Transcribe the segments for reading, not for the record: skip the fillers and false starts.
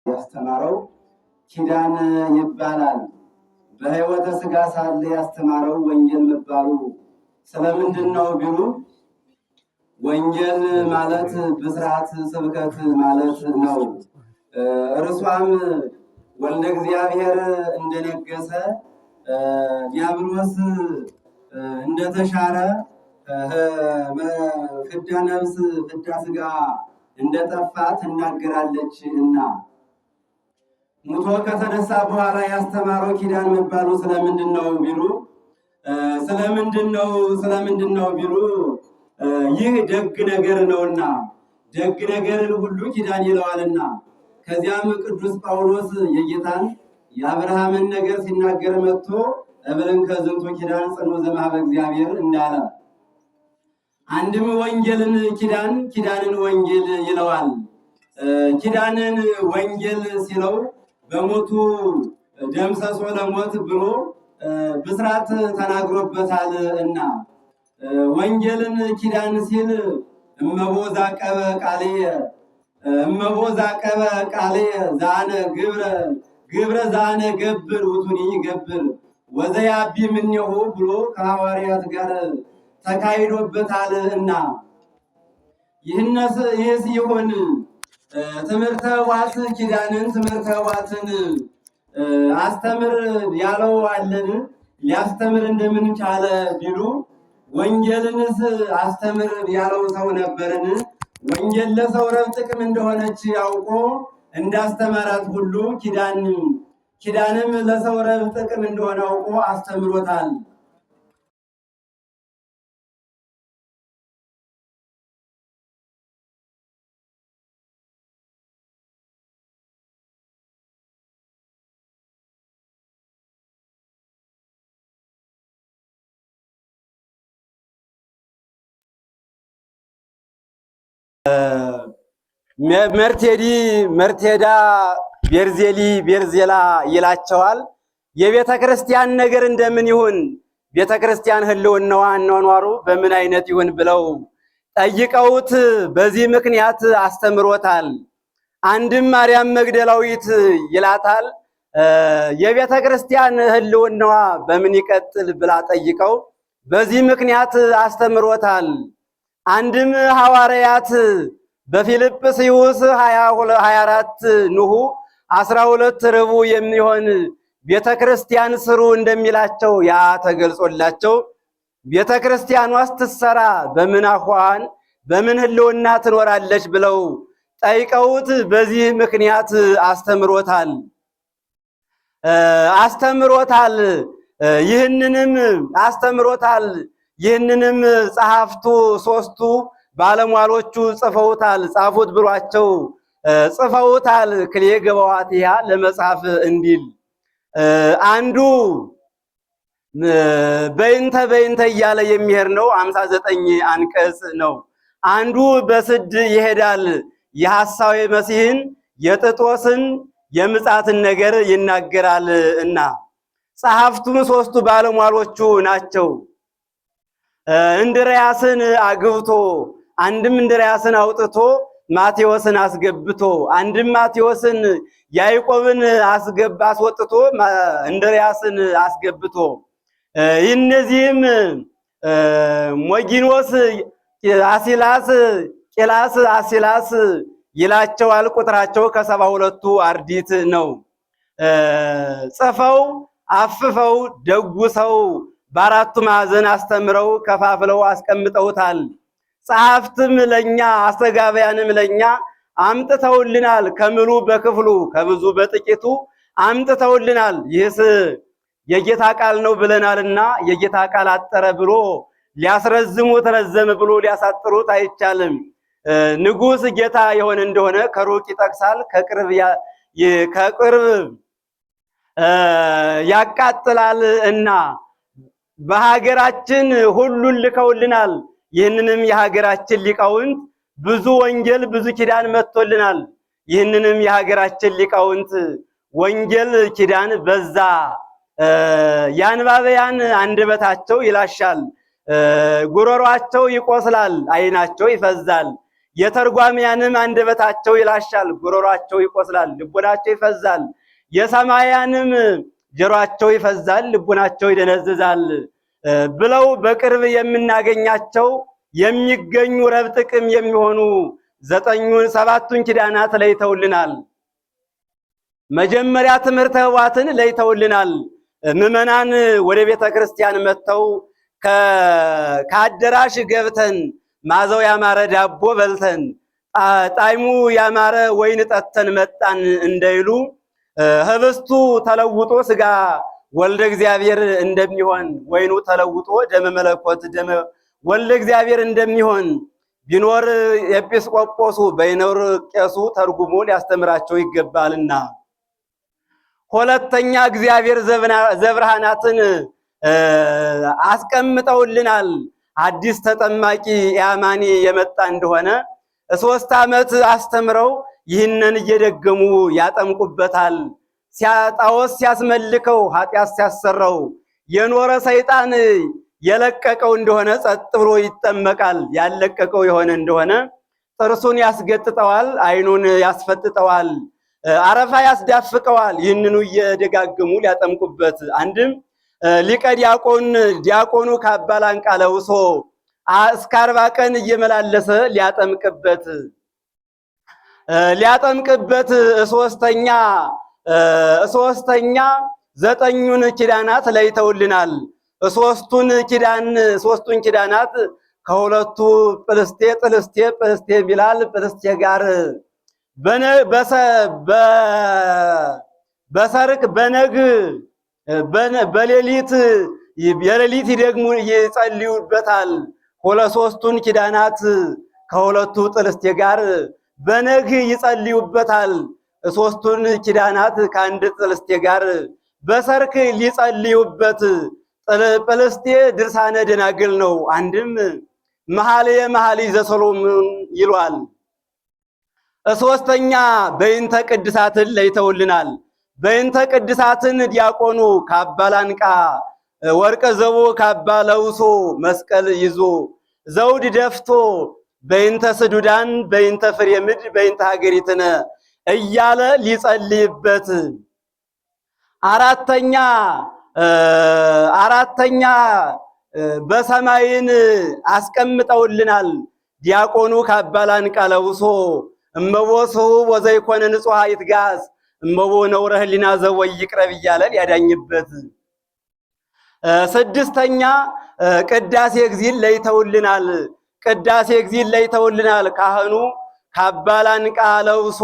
ያስተማረው ኪዳን ይባላል። በሕይወተ ሥጋ ሳለ ያስተማረው ወንጌል መባሉ ስለምንድነው ቢሉ ወንጌል ማለት ብስራት ስብከት ማለት ነው። እርሷም ወልደ እግዚአብሔር እንደነገሰ ዲያብሎስ እንደተሻረ ፍዳ ነፍስ ፍዳ ሥጋ እንደጠፋ ትናገራለች እና ሙቶ ከተነሳ በኋላ ያስተማረው ኪዳን መባሉ ስለምንድነው ቢሉ ስለምንድነው ቢሉ ይህ ደግ ነገር ነውና ደግ ነገርን ሁሉ ኪዳን ይለዋልና። ከዚያም ቅዱስ ጳውሎስ የጌታን የአብርሃምን ነገር ሲናገር መጥቶ እብልን ከዝንቱ ኪዳን ጽኑ ዘማኅበ እግዚአብሔር እንዳለ አንድም ወንጌልን ኪዳንን ወንጌል ይለዋል። ኪዳንን ወንጌል ሲለው በሞቱ ደምሰሶ ለሞት ብሎ ብስራት ተናግሮበታል እና ወንጌልን ኪዳን ሲል እመቦ ዛቀበ ቃልየ ዛነ ግብረ ዛነ ገብር ውቱኒ ገብር ወዘያቢ ምኔሁ ብሎ ከሐዋርያት ጋር ተካሂዶበታል እና ይህስ ይሁን ትምህርተ ዋስ ኪዳንን ትምህርተ ዋስን አስተምር ያለው አለን ሊያስተምር እንደምን ቻለ ቢሉ ወንጌልንስ አስተምር ያለው ሰው ነበርን? ወንጌል ለሰው ረብ ጥቅም እንደሆነች ያውቆ እንዳስተማራት ሁሉ ኪዳንም ለሰው ረብ ጥቅም እንደሆነ አውቆ አስተምሮታል። መርቴዳ ቤርዜላ ይላቸዋል። የቤተ ክርስቲያን ነገር እንደምን ይሁን ቤተ ክርስቲያን ህልውናዋ አኗኗሩ በምን አይነት ይሁን ብለው ጠይቀውት በዚህ ምክንያት አስተምሮታል። አንድም ማርያም መግደላዊት ይላታል የቤተ ክርስቲያን ህልውናዋ በምን ይቀጥል ብላ ጠይቀው በዚህ ምክንያት አስተምሮታል። አንድም ሐዋርያት በፊልጵስዩስ 24 ንሁ 12 ርቡዕ የሚሆን ቤተክርስቲያን ስሩ እንደሚላቸው ያ ተገልጾላቸው ቤተክርስቲያኗ ስትሰራ በምን አኳኋን በምን ህልውና ትኖራለች ብለው ጠይቀውት በዚህ ምክንያት ይህንንም ጸሐፍቱ ሶስቱ ባለሟሎቹ ጽፈውታል። ጻፉት ብሏቸው ጽፈውታል። ክሌ ገባዋትያ ለመጽሐፍ እንዲል አንዱ በእንተ እያለ የሚሄድ ነው 59 አንቀጽ ነው። አንዱ በስድ ይሄዳል የሐሳዌ መሲህን የጥጦስን የምጻትን ነገር ይናገራል እና ጸሐፍቱም ሶስቱ ባለሟሎቹ ናቸው። እንድርያስን አግብቶ አንድም እንድርያስን አውጥቶ ማቴዎስን አስገብቶ አንድም ማቴዎስን ያዕቆብን አስወጥቶ እንድርያስን አስገብቶ እነዚህም ሞጊኖስ አሲላስ ቂላስ አሲላስ ይላቸዋል። ቁጥራቸው ከ72ቱ አርዲት ነው። ጽፈው አፍፈው ደጉሰው በአራቱ ማዕዘን አስተምረው ከፋፍለው አስቀምጠውታል። ጸሐፍትም ለኛ አስተጋባያንም ለኛ አምጥተውልናል። ከምሉ በክፍሉ ከብዙ በጥቂቱ አምጥተውልናል። ይህስ የጌታ ቃል ነው ብለናልና የጌታ ቃል አጠረ ብሎ ሊያስረዝሙት ረዘም ብሎ ሊያሳጥሩት አይቻልም። ንጉሥ ጌታ የሆነ እንደሆነ ከሩቅ ይጠቅሳል፣ ከቅርብ ያቃጥላል እና በሀገራችን ሁሉን ልከውልናል። ይህንንም የሀገራችን ሊቃውንት ብዙ ወንጌል ብዙ ኪዳን መጥቶልናል። ይህንንም የሀገራችን ሊቃውንት ወንጌል ኪዳን በዛ የአንባቢያን አንደበታቸው ይላሻል፣ ጉሮሯቸው ይቆስላል፣ ዓይናቸው ይፈዛል። የተርጓሚያንም አንደበታቸው ይላሻል፣ ጉሮሯቸው ይቆስላል፣ ልቡናቸው ይፈዛል። የሰማያንም ጆሮአቸው ይፈዛል፣ ልቡናቸው ይደነዝዛል ብለው በቅርብ የምናገኛቸው የሚገኙ ረብ ጥቅም የሚሆኑ ሰባቱን ኪዳናት ለይተውልናል። መጀመሪያ ትምህርተ ኅቡዓትን ለይተውልናል። ምዕመናን ወደ ቤተ ክርስቲያን መጥተው ከአዳራሽ ገብተን ማዘው ያማረ ዳቦ በልተን ጣዕሙ ያማረ ወይን ጠጥተን መጣን እንዳይሉ ህብስቱ ተለውጦ ሥጋ ወልደ እግዚአብሔር እንደሚሆን ወይኑ ተለውጦ ደመ መለኮት ደመ ወልደ እግዚአብሔር እንደሚሆን ቢኖር ኤጲስቆጶሱ በይኖር ቄሱ ተርጉሞ ሊያስተምራቸው ይገባልና። ሁለተኛ እግዚአብሔር ዘብርሃናትን አስቀምጠውልናል። አዲስ ተጠማቂ ያማኒ የመጣ እንደሆነ 3 ዓመት አስተምረው ይህንን እየደገሙ ያጠምቁበታል። ጣዖት ሲያስመልከው ኃጢአት ሲያሰራው የኖረ ሰይጣን የለቀቀው እንደሆነ ጸጥ ብሎ ይጠመቃል። ያለቀቀው የሆነ እንደሆነ ጥርሱን ያስገጥጠዋል፣ አይኑን ያስፈጥጠዋል፣ አረፋ ያስዳፍቀዋል። ይህንኑ እየደጋገሙ ሊያጠምቁበት አንድም ሊቀ ዲያቆኑ ካባ ላንቃ ለብሶ እስከ 40 ቀን እየመላለሰ ሊያጠምቅበት ሶስተኛ 9ኙን ኪዳናት ለይተውልናል። ሶስቱን ኪዳናት ከሁለቱ ጥልስቴ ቢላል ጥልስቴ ጋር በሰርክ በነግ በሌሊት የሌሊት ደግሞ ይጸልዩበታል። ሶስቱን ኪዳናት ከሁለቱ ጥልስቴ ጋር በነግ ይጸልዩበታል። ሶስቱን ኪዳናት ከአንድ ጥልስቴ ጋር በሰርክ ሊጸልዩበት። ጥልስቴ ድርሳነ ደናግል ነው። አንድም መኃልየ ዘሰሎሞን ይሏል። ሶስተኛ በይንተ ቅድሳትን ለይተውልናል። በይንተ ቅድሳትን ዲያቆኑ ካባ ላንቃ ወርቀ ዘቦ ካባ ለውሶ መስቀል ይዞ ዘውድ ደፍቶ በይንተ ስዱዳን በይንተ ፍሬ ምድር በይንተ ሀገሪትነ እያለ ሊጸልይበት። አራተኛ በሰማይን አስቀምጠውልናል። ዲያቆኑ ካባ ላንቃ ለውሶ እመቦ ስሁብ ወዘይኮነ ንጹሐ ይትጋዝ እመቦ ነውረ ህሊና ዘወይ ይቅረብ እያለ ሊያዳኝበት። ስድስተኛ ቅዳሴ እግዚእን ለይተውልናል። ቅዳሴ እግዚእን ለይተውልናል። ካህኑ ካባ ላንቃ ለብሶ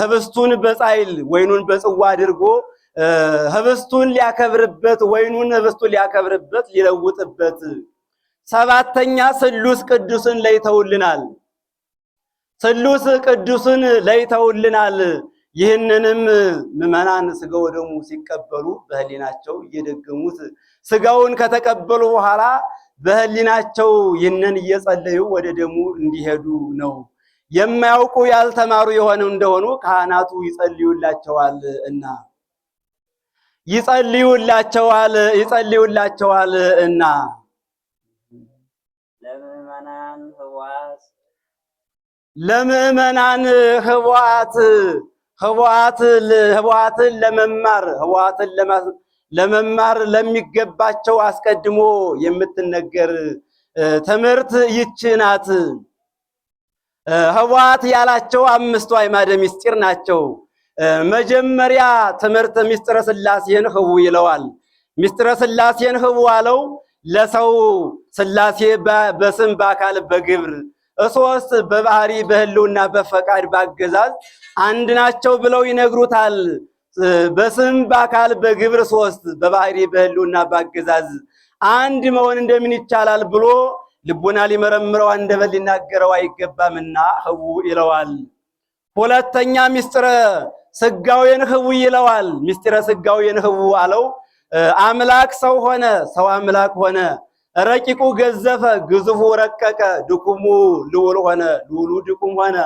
ህብስቱን በጻይል ወይኑን በጽዋ አድርጎ ህብስቱን ሊያከብርበት ወይኑን ህብስቱን ሊያከብርበት ሊለውጥበት። ሰባተኛ ስሉስ ቅዱስን ለይተውልናል። ስሉስ ቅዱስን ለይተውልናል። ይህንንም ምዕመናን ሥጋው ወደሙ ሲቀበሉ በህሊናቸው እየደገሙት ሥጋውን ከተቀበሉ በኋላ በህሊናቸው ይህንን እየጸለዩ ወደ ደሙ እንዲሄዱ ነው። የማያውቁ ያልተማሩ የሆኑ እንደሆኑ ካህናቱ ይጸልዩላቸዋል እና ለምዕመናን ኅቡዓትን ለመማር ለሚገባቸው አስቀድሞ የምትነገር ትምህርት ይህች ናት። ኅቡዓት ያላቸው 5ቱ አዕማደ ምስጢር ናቸው። መጀመሪያ ትምህርት ምስጢረ ሥላሴን ኅቡ ይለዋል። ምስጢረ ሥላሴን ኅቡ አለው ለሰው ሥላሴ በስም በአካል በግብር 3 በባህሪ በህልውና በፈቃድ ባገዛዝ አንድ ናቸው ብለው ይነግሩታል። በስም በአካል በግብር 3 በባህሪ በህልውና ባገዛዝ አንድ መሆን እንደምን ይቻላል ብሎ ልቡና ሊመረምረው አንደበት ሊናገረው አይገባምና ኅቡ ይለዋል። ሁለተኛ ምስጢረ ሥጋዌን ኅቡ ይለዋል። ምስጢረ ሥጋዌን ኅቡ አለው አምላክ ሰው ሆነ፣ ሰው አምላክ ሆነ፣ ረቂቁ ገዘፈ፣ ግዙፉ ረቀቀ፣ ድኩሙ ልዑል ሆነ፣ ልዑሉ ድኩም ሆነ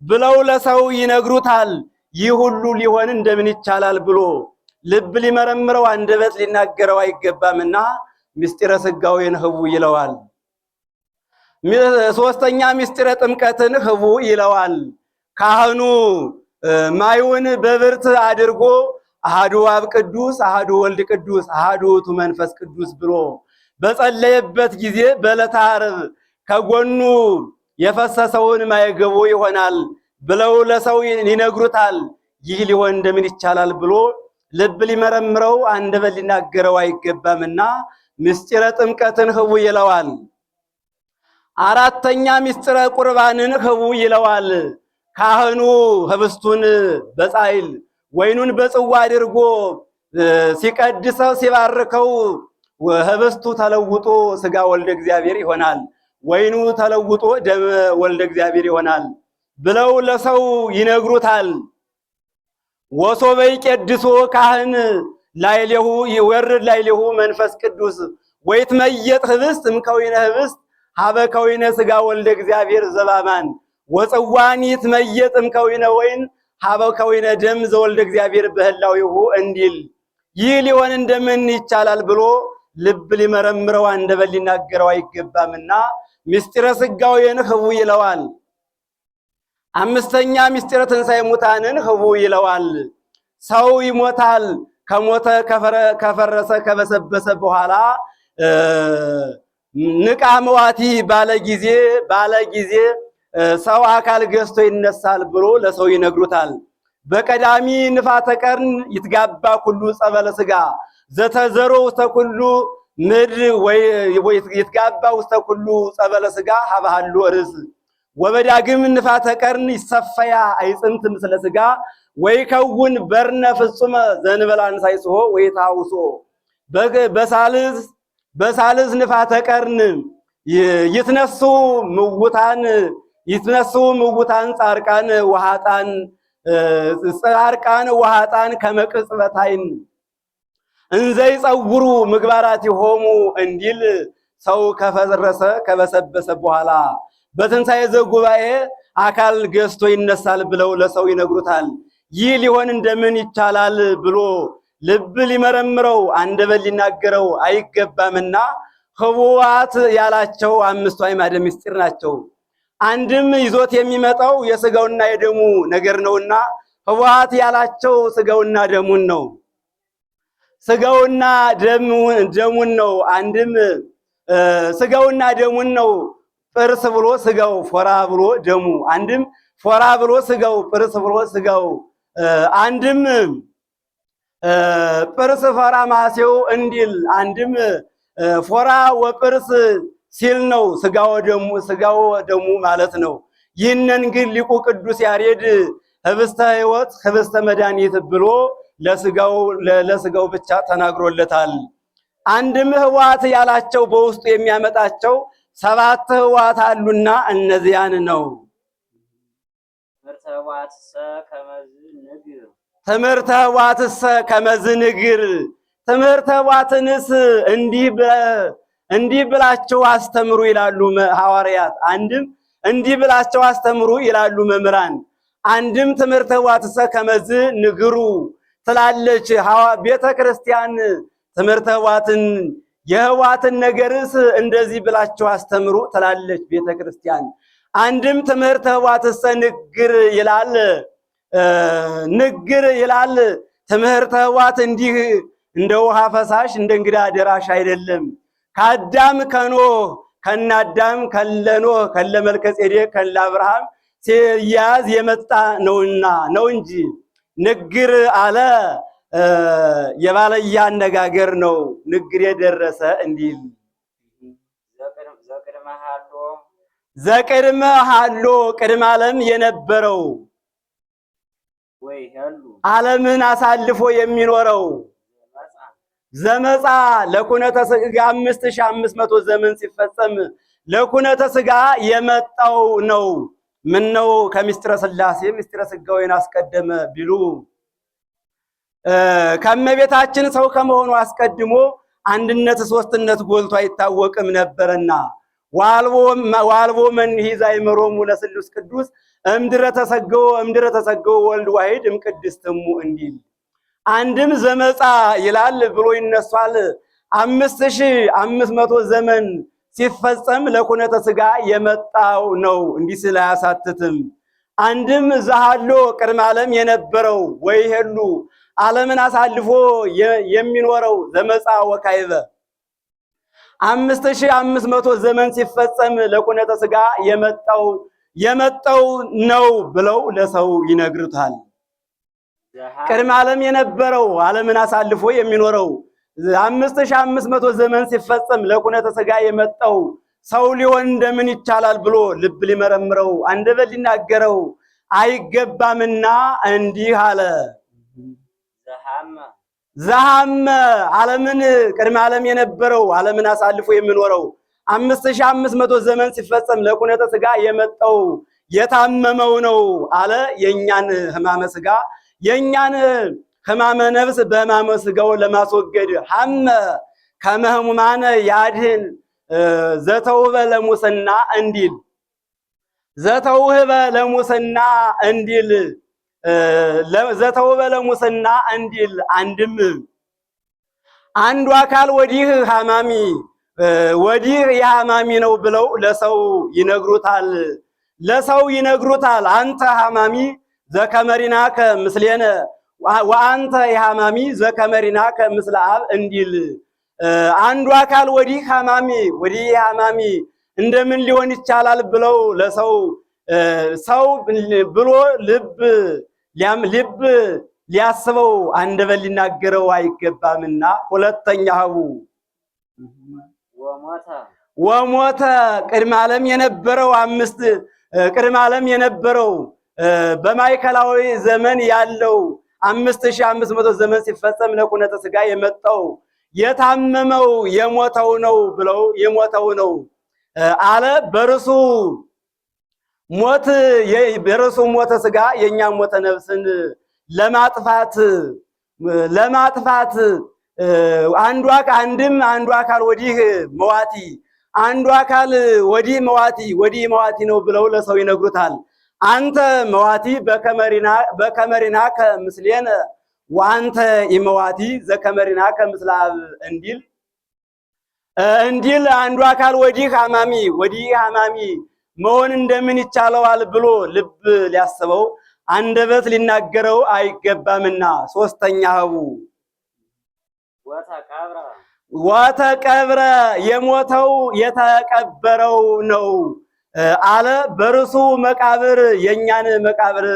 ብለው ለሰው ይነግሩታል። ይህ ሁሉ ሊሆን እንደምን ይቻላል ብሎ ልብ ሊመረምረው አንደበት ሊናገረው አይገባምና ምስጢረ ሥጋዌን ኅቡ ይለዋል። ሶስተኛ ምስጢረ ጥምቀትን ህቡዕ ይለዋል። ካህኑ ማዩን በብርት አድርጎ አሐዱ አብ ቅዱስ፣ አሐዱ ወልድ ቅዱስ፣ አሐዱ ውእቱ መንፈስ ቅዱስ ብሎ በጸለየበት ጊዜ በዕለተ ዓርብ ከጎኑ የፈሰሰውን ማየገቦ ይሆናል ብለው ለሰው ይነግሩታል። ይህ ሊሆን እንደምን ይቻላል ብሎ ልብ ሊመረምረው አንደበት ሊናገረው አይገባምና ምስጢረ ጥምቀትን ህቡዕ ይለዋል። አራተኛ ምስጢረ ቁርባንን ህቡዕ ይለዋል። ካህኑ ህብስቱን በጻይል ወይኑን በጽዋ አድርጎ ሲቀድሰው ሲባርከው ህብስቱ ተለውጦ ስጋ ወልደ እግዚአብሔር ይሆናል፣ ወይኑ ተለውጦ ደም ወልደ እግዚአብሔር ይሆናል ብለው ለሰው ይነግሩታል። ወሶበ ይቄድሶ ካህን ላዕሌሁ ይወርድ ላዕሌሁ መንፈስ ቅዱስ ወይትመየጥ ህብስት እምከዊነ ህብስት ሀበ ከዊነ ስጋ ወልደ እግዚአብሔር ዘባማን ወጽዋን ይትመየጥ እምከዊነ ወይን ሀበ ከዊነ ደም ዘወልደ እግዚአብሔር በህላዊሁ እንዲል ይህ ሊሆን እንደምን ይቻላል ብሎ ልብ ሊመረምረው አንደበት ሊናገረው አይገባምና ምስጢረ ስጋዌን ህቡዕ ይለዋል። አምስተኛ ምስጢረ ትንሣኤ ሙታንን ህቡዕ ይለዋል። ሰው ይሞታል። ከሞተ ከፈረሰ ከበሰበሰ በኋላ ንቃ መዋቲ ባለ ጊዜ ሰው አካል ገዝቶ ይነሳል ብሎ ለሰው ይነግሩታል። በቀዳሚ ንፋተ ቀርን ይትጋባ ኩሉ ጸበለ ስጋ ዘተዘሮ ውስተ ኩሉ ምድር ወይ ይትጋባ ውስተ ኩሉ ጸበለ ስጋ ሀባሃሉ ርስ ወበዳግም ንፋተ ቀርን ይሰፈያ አይጽምት ምስለ ስጋ ወይ ከውን በርነ ፍጹመ ዘንበላን ሳይሶ ወይ ታውሶ በሳልስ ንፋተ ቀርን ይትነሱ ምውታን ጻርቃን ወሃጣን ከመቅጽበታይን እንዘይ ጸውሩ ምግባራቲሆሙ እንዲል ሰው ከፈረሰ ከበሰበሰ በኋላ በትንሣኤ ዘጉባኤ አካል ገዝቶ ይነሳል ብለው ለሰው ይነግሩታል። ይህ ሊሆን እንደምን ይቻላል ብሎ ልብ ሊመረምረው አንደበት ሊናገረው አይገባምና ህቡዓት ያላቸው አምስቱ አዕማደ ምስጢር ናቸው። አንድም ይዞት የሚመጣው የስጋውና የደሙ ነገር ነውና ህቡዓት ያላቸው ስጋውና ደሙን ነው። ስጋውና ደሙን ነው። አንድም ስጋውና ደሙን ነው። ጥርስ ብሎ ስጋው፣ ፎራ ብሎ ደሙ። አንድም ፎራ ብሎ ስጋው፣ ጥርስ ብሎ ስጋው። አንድም ጥርስ ፎራ ማሴው እንዲል አንድም ፎራ ወጥርስ ሲል ነው ስጋው ደሙ ማለት ነው። ይህንን ግን ሊቁ ቅዱስ ያሬድ ህብስተ ሕይወት ህብስተ መድኃኒት ብሎ ለስጋው ብቻ ተናግሮለታል። አንድም ህቡዓት ያላቸው በውስጡ የሚያመጣቸው 7 ህቡዓት አሉና እነዚያን ነው። ትምህርተ ህቡዓትሰ ከመዝ ንግር ትምህርተ ህቡዓትንስ እንዲህ ብላችሁ አስተምሩ ይላሉ ሐዋርያት። አንድም እንዲህ ብላችሁ አስተምሩ ይላሉ መምህራን። አንድም ትምህርተ ህቡዓትሰ ከመዝ ንግሩ ትላለች ቤተ ክርስቲያን። ትምህርተ ህቡዓትን የህቡዓትን ነገርስ እንደዚህ ብላችሁ አስተምሩ ትላለች ቤተ ክርስቲያን። አንድም ትምህርተ ህቡዓትሰ ንግር ይላል። ትምህርተ ህቡዓት እንዲህ እንደ ውሃ ፈሳሽ እንደ እንግዳ ደራሽ አይደለም። ከአዳም ከኖህ ከናዳም ከለኖህ ከለመልከጼዴቅ ከለአብርሃም ሲያዝ የመጣ ነውና ነው እንጂ ንግር አለ የባለየ አነጋገር ነው። ንግር የደረሰ እንዲል ዘቅድመ ሀሎ ቅድመ ዓለም የነበረው ዓለምን አሳልፎ የሚኖረው ዘመጻ ለኩነተ ስጋ 5500 ዘመን ሲፈጸም ለኩነተ ስጋ የመጣው ነው። ምን ነው ከምስጢረ ሥላሴ ምስጢረ ስጋዌን አስቀደመ ቢሉ ከመቤታችን ሰው ከመሆኑ አስቀድሞ አንድነት ሶስትነት ጎልቶ አይታወቅም ነበርና ዋልቦ መንሂ ዛይመሮሙ ለስሉስ ቅዱስ እምድረ ተሰገው ወልድ ዋሂድ እምቅድስትሙ እንዲል አንድም ዘመጻ ይላል ብሎ ይነሷል። 5500 ዘመን ሲፈጸም ለኩነተ ሥጋ የመጣው ነው። እንዲህ ስለ አያሳትትም። አንድም ዘሃሎ ቅድመ ዓለም የነበረው ወይሄሉ ዓለምን አሳልፎ የሚኖረው ዘመጻ ወካይበ 5500 ዘመን ሲፈጸም ለኩነተ ሥጋ የመጣው ነው ብለው ለሰው ይነግሩታል። ቅድመ ዓለም የነበረው ዓለምን አሳልፎ የሚኖረው 5500 ዘመን ሲፈጸም ለኩነተ ሥጋ የመጣው ሰው ሊሆን እንደምን ይቻላል ብሎ ልብ ሊመረምረው አንደበት ሊናገረው አይገባምና እንዲህ አለ። ዘሐመ ዓለምን ቅድመ ዓለም የነበረው ዓለምን አሳልፎ የሚኖረው 5500 ዘመን ሲፈጸም ለኩነተ ሥጋ የመጣው የታመመው ነው አለ። የኛን ሕማመ ሥጋ የኛን ሕማመ ነፍስ በሕማመ ሥጋው ለማስወገድ ሐመ ከመ ሕሙማነ ያድህን ዘተውህበ ለሙስና እንዲል ዘተውህበ ለሙስና እንዲል ዘተውህበ ለሙስና እንዲል አንድም አንዱ አካል ወዲህ ሐማሚ ወዲህ የሐማሚ ነው ብለው ለሰው ይነግሩታል። አንተ ሐማሚ ዘከመሪናከ ምስሌነ ወአንተ የሐማሚ ዘከመሪናከ ምስለ አብ እንዲል አንዱ አካል ወዲህ ሐማሚ ወዲህ የሐማሚ እንደምን ሊሆን ይቻላል ብለው ለሰው ሰው ብሎ ልብ ሊያስበው አንደበት ሊናገረው አይገባምና። ሁለተኛ ሀቡ ወሞተ ቅድመ ዓለም የነበረው ቅድመ ዓለም የነበረው በማይከላዊ ዘመን ያለው 5500 ዘመን ሲፈጸም ለኩነተ ሥጋ የመጣው የታመመው የሞተው ነው ብለው የሞተው ነው አለ። በርሱ ሞተ ሥጋ የኛ ሞተ ነፍስን ለማጥፋት አንዱ አካል ወዲህ መዋቲ አንዱ አካል ወዲህ መዋቲ ነው ብለው ለሰው ይነግሩታል። አንተ መዋቲ በከመሪናከ ምስሌነ ወአንተ ኢመዋቲ ዘከመሪናከ ምስለ አብ እንዲል አንዱ አካል ወዲህ ሐማሚ መሆን እንደምን ይቻለዋል ብሎ ልብ ሊያስበው አንደበት ሊናገረው አይገባምና። ሶስተኛ ሀቡ ወተቀብረ የሞተው የተቀበረው ነው አለ። በርሱ መቃብር የኛን መቃብር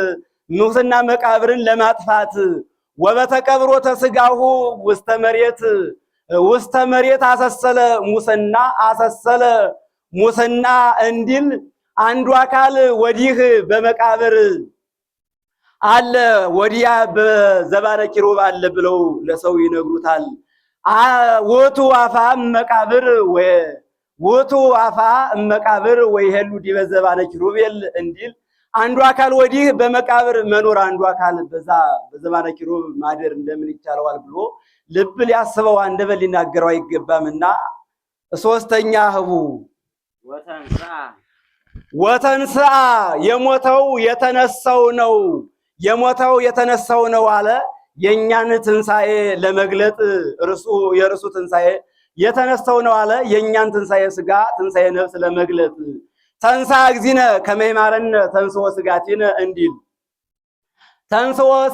ሙስና መቃብርን ለማጥፋት ወበተቀብሮ ተስጋሁ ውስተ መሬት አሰሰለ ሙስና እንዲል አንዱ አካል ወዲህ በመቃብር አለ ወዲያ በዘባነ ኪሩብ አለ ብለው ለሰው ይነግሩታል። ውእቱ አፋ መቃብር ወይሄሉ ዲበ ዘባነ ኪሩቤል እንዲል አንዱ አካል ወዲህ በመቃብር መኖር አንዱ አካል በዘባነ ኪሩብ ማደር እንደምን ይቻለዋል ብሎ ልብ ሊያስበው አንደበት ሊናገረው አይገባምና። ሶስተኛ ህቡ ወተንስአ የሞተው የተነሳው ነው አለ። የኛን ትንሳኤ ለመግለጥ የርሱ ትንሳኤ የተነሳው ነው አለ። የኛን ትንሳኤ ሥጋ ትንሳኤ ነፍስ ለመግለጥ ተንሳ እግዚእነ ከመ ይማረነ ተንሥኦ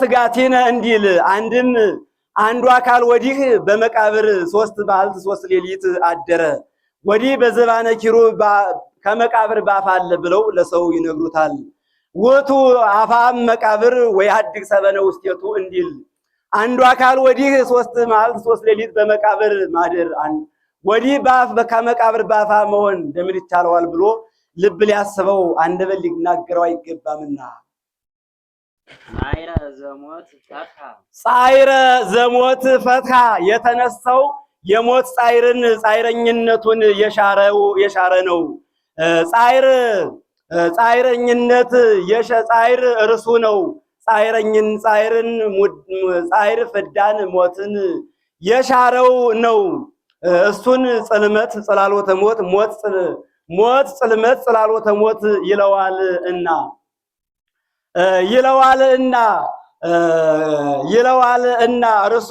ሥጋቲነ እንዲል አንድም አንዱ አካል ወዲህ በመቃብር 3 መዓልት 3 ሌሊት አደረ ወዲህ በዘባነ ኪሩብ ከመቃብር ባፍ አለ ብለው ለሰው ይነግሩታል። ውእቱ አፋም መቃብር ወይሃድግ ሰበነ ውስቴቱ እንዲል አንዱ አካል ወዲህ 3 መዓልት 3 ሌሊት በመቃብር ማደር ወዲህ ከመቃብር ባፋ መሆን እንደምን ይቻለዋል ብሎ ልብ ሊያስበው አንደበት ሊናገረው አይገባምና። ጻይረ ዘሞት ፈትሐ የተነሳው የሞት ጻይረኝነቱን የሻረ ነው። ጻይረኝነት ጻይር እርሱ ነው። ጻይር ፍዳን ሞትን የሻረው ነው። እሱን ጽልመት ጽላሎተ ሞት ጽልመት ጽላሎተ ሞት ይለዋልና እርሱ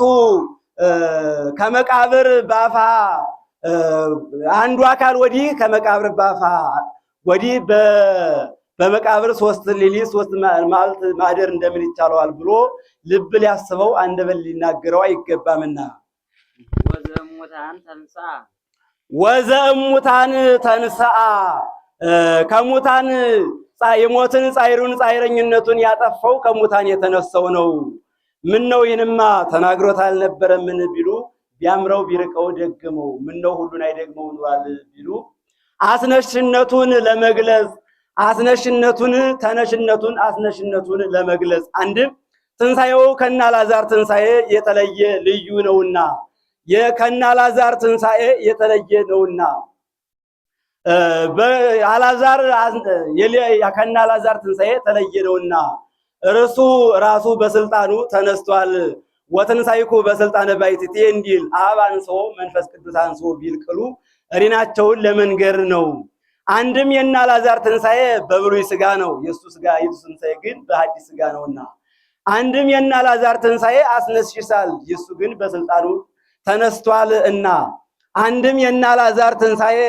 ከመቃብር ባፋ አንዱ አካል ወዲህ ከመቃብር ባፋ ወዲህ በመቃብር 3 ሌሊት 3 መዓልት ማደር እንደምን ይቻለዋል ብሎ ልብ ሊያስበው አንደበት ሊናገረው አይገባምና ወዘሙታን ተንሥአ ከሙታን የሞትን ጻይረኝነቱን ያጠፋው ከሙታን የተነሳው ነው። ምን ነው ይህንማ ተናግሮት አልነበረምን ቢሉ ቢያምረው ቢርቀው ደግመው ምን ነው ሁሉን አይደግመው ኑሯል ቢሉ አስነሽነቱን ለመግለጽ አስነሽነቱን ተነሽነቱን አስነሽነቱን ለመግለጽ አንድም ትንሣኤው ከናላዛር ትንሣኤ የተለየ ልዩ ነውና የከናላዛር ትንሣኤ የተለየ ነውና በአላዛር ከናላዛር ትንሣኤ የተለየ ነውና እርሱ ራሱ በስልጣኑ ተነስቷል። ወትንሣኤኩ በስልጣነ ባይቲቴ እንዲል አብ አንሶ መንፈስ ቅዱስ አንሶ ቢል ቅሉ እሪናቸውን ለመንገር ነው። አንድም የናላዛር ትንሣኤ በብሉይ ሥጋ ነው፣ የሱ ሥጋ የሱ ትንሣኤ ግን በሐዲስ ሥጋ ነውና አንድም የናላዛር ትንሣኤ አስነስሽሳል፣ የሱ ግን በስልጣኑ ተነስቷል እና አንድም የናላዛር ትንሣኤ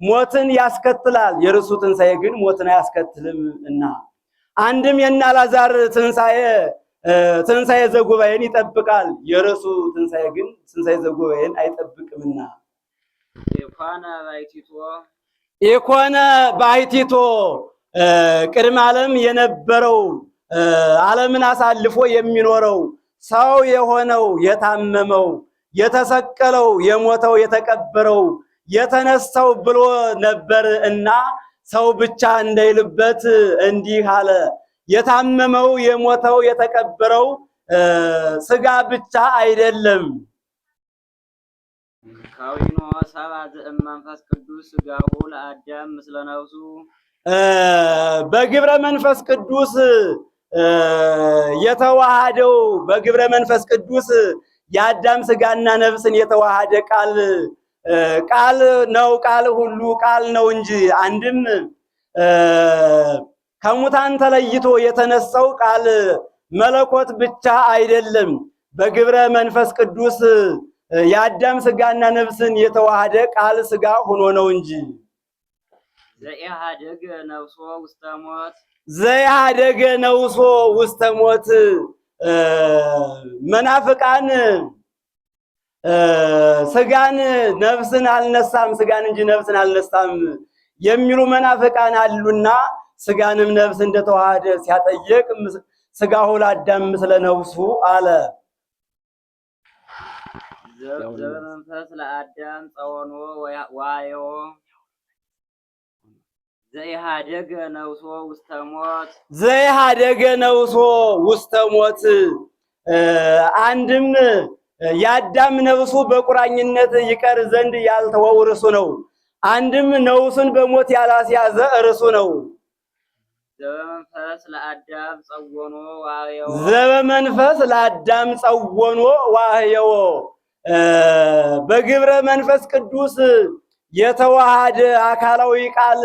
ሞትን ያስከትላል፣ የርሱ ትንሣኤ ግን ሞትን አያስከትልም እና አንድም የናላዛር ትንሣኤ ዘጉባኤን ይጠብቃል፣ የርሱ ትንሣኤ ግን ትንሣኤ ዘጉባኤን አይጠብቅምና ኢኮነ ባሕቲቶ ቅድመ ዓለም የነበረው ዓለምን አሳልፎ የሚኖረው ሰው የሆነው የታመመው የተሰቀለው የሞተው የተቀበረው የተነሳው ብሎ ነበር እና ሰው ብቻ እንዳይልበት እንዲህ አለ። የታመመው የሞተው የተቀበረው ሥጋ ብቻ አይደለም። ካዊኖ ሰባ ዘእመንፈስ ቅዱስ ሥጋሁ ለአዳም ምስለ ነፍሱ በግብረ መንፈስ ቅዱስ የተዋሃደው በግብረ መንፈስ ቅዱስ የአዳም ሥጋና ነፍስን የተዋሃደ ቃል ነው። ቃል ሁሉ ቃል ነው እንጂ አንድም ከሙታን ተለይቶ የተነሳው ቃል መለኮት ብቻ አይደለም። በግብረ መንፈስ ቅዱስ የአዳም ሥጋና ነፍስን የተዋሃደ ቃል ሥጋ ሆኖ ነው እንጂ ዘኢሃደገ ነፍሶ ውስተ ሞት ዘኢሃደገ ነፍሶ ውስተ ሞት መናፍቃን ሥጋን ነፍስን አልነሳም ሥጋን እንጂ ነፍስን አልነሳም የሚሉ መናፍቃን አሉና ሥጋንም ነፍስ እንደተዋሃደ ሲያጠየቅ ሥጋሁ ለአዳም ምስለ ነፍሱ አለ። ዘበመንፈስ ለአዳም ጸወኖ ዋዮ ዘኢሃደገ ነፍሶ ውስተ ሞት ዘኢሃደገ ነፍሶ ውስተ ሞት አንድም የአዳም ነፍሱ በቁራኝነት ይቀር ዘንድ ያልተወው እርሱ ነው። አንድም ነፍሱን በሞት ያላስያዘ እርሱ ነው። ዘበመንፈስ ለአዳም ጸወኖ ዋህዮ ዘበመንፈስ ለአዳም ጸወኖ ዋህዮ በግብረ መንፈስ ቅዱስ የተዋሃደ አካላዊ ቃል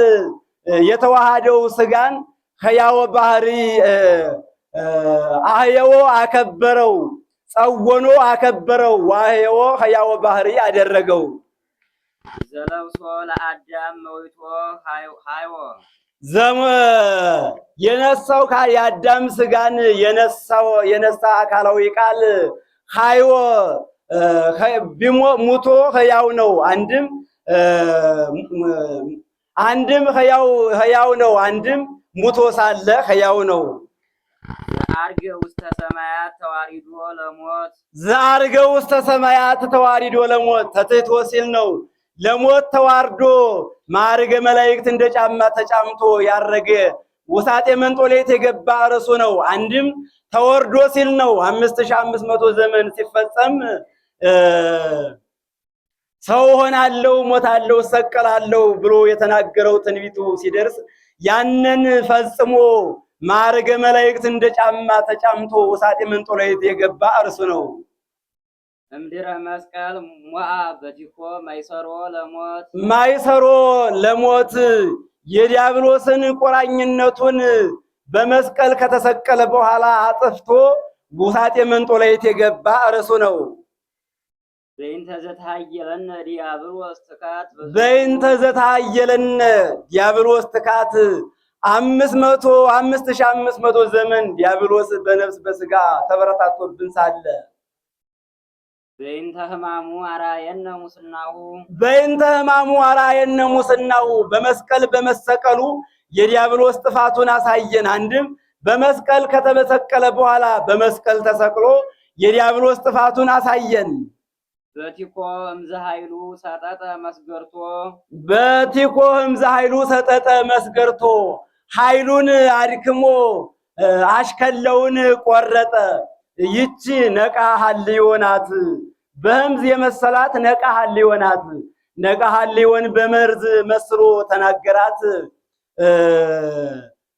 የተዋሃደው ሥጋን ሕያው ባህሪ አህየዎ አከበረው፣ ጸወኖ አከበረው፣ ዋህዮ ሕያው ባህሪ አደረገው። ዘለብሶ ለአዳም መዊቶ ሃይዎ የነሳው የአዳም ሥጋን የነሳ አካላዊ ቃል ሃይዎ ሙቶ ሕያው ነው። አንድም ሕያው ነው፣ አንድም ሙቶ ሳለ ሕያው ነው። ዘአርገ ውስተ ሰማያት ተዋሪዶ ለሞት ዘአርገ ውስተ ሰማያት ተዋሪዶ ለሞት ተትሕቶ ሲል ነው። ለሞት ተዋርዶ ማዕርገ መላእክት እንደ ጫማ ተጫምቶ ያረገ ውሳጤ መንጦሌት የገባ እርሱ ነው። አንድም ተወርዶ ሲል ነው። 5500 ዘመን ሲፈጸም ሰው ሆናለሁ፣ ሞታለሁ፣ እሰቀላለሁ ብሎ የተናገረው ትንቢቱ ሲደርስ ያንን ፈጽሞ ማዕርገ መላእክት እንደ ጫማ ተጫምቶ ውሳጤ መንጦሌት የገባ እርሱ ነው። እምድረ መስቀል ሞአ በቲኮ ማይሰሮ ለሞት የዲያብሎስን ቆራኝነቱን በመስቀል ከተሰቀለ በኋላ አጥፍቶ ውሳጤ መንጦሌት የገባ እርሱ ነው። በእንተ ዘታየለነ ዲያብሎስ ትካት በእንተ ዘታየለነ ዲያብሎስ ትካት 5500 ዘመን ዲያብሎስ በነፍስ በስጋ ተበረታቶብን ሳለ በእንተ ሕማሙ አራየነ ሙስናሁ በእንተ ሕማሙ አራየነ ሙስናሁ በመስቀል በመሰቀሉ የዲያብሎስ ጥፋቱን አሳየን። አንድም በመስቀል ከተመሰቀለ በኋላ በመስቀል ተሰቅሎ የዲያብሎስ ጥፋቱን አሳየን። በቲኮ እምዘ ኃይሉ ሰጠጠ መስገርቶ በቲኮ እምዘ ኃይሉ ሰጠጠ መስገርቶ ኃይሉን አድክሞ አሽከለውን ቆረጠ። ይቺ ነቃ ሐልዮ ናት። በህምዝ የመሰላት ነቃ ሐልዮ ናት። ነቃ ሐልዮን በመርዝ መስሎ ተናገራት።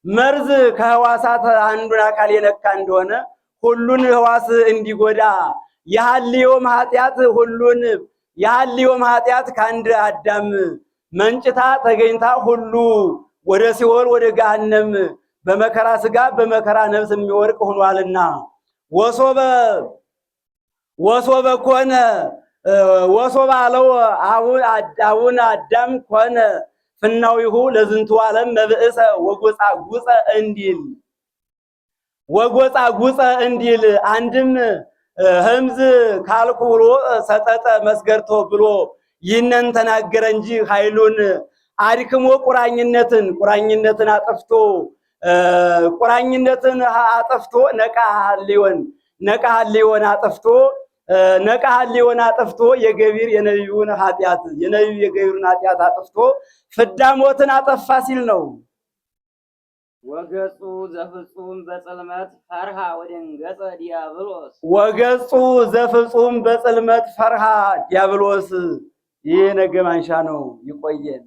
መርዝ ከህዋሳት አንዱን አካል የነካ እንደሆነ ሁሉን ህዋስ እንዲጎዳ የሐልዮም ኃጢአት ሁሉን የሐልዮም ኃጢአት ከአንድ አዳም መንጭታ ተገኝታ ሁሉ ወደ ሲኦል ወደ ገሃነም በመከራ ስጋ በመከራ ነፍስ የሚወርቅ ሆኗልና ወሶበ ኮነ ወሶበ አለው አቡነ አዳም ኮነ ፍናዊሁ ለዝንቱ ዓለም መብእሰ ወጎጻጉጸ እንዲል አንድም ህምዝ ካልኩ ብሎ ሰጠጠ መስገርቶ ብሎ ይህንን ተናገረ እንጂ ኃይሉን አድክሞ ቁራኝነትን አጥፍቶ ነቃ ሐልዮን አጥፍቶ የነቢዩን ኃጢአት አጥፍቶ ፍዳ ሞትን አጠፋ ሲል ነው። ወገጹ ዘፍጹም በጽልመት ፈርሃ ወደንገጸ ዲያብሎስ ወገጹ ዘፍጹም በጽልመት ፈርሃ ዲያብሎስ። ይህ ነገ ማንሻ ነው። ይቆየን።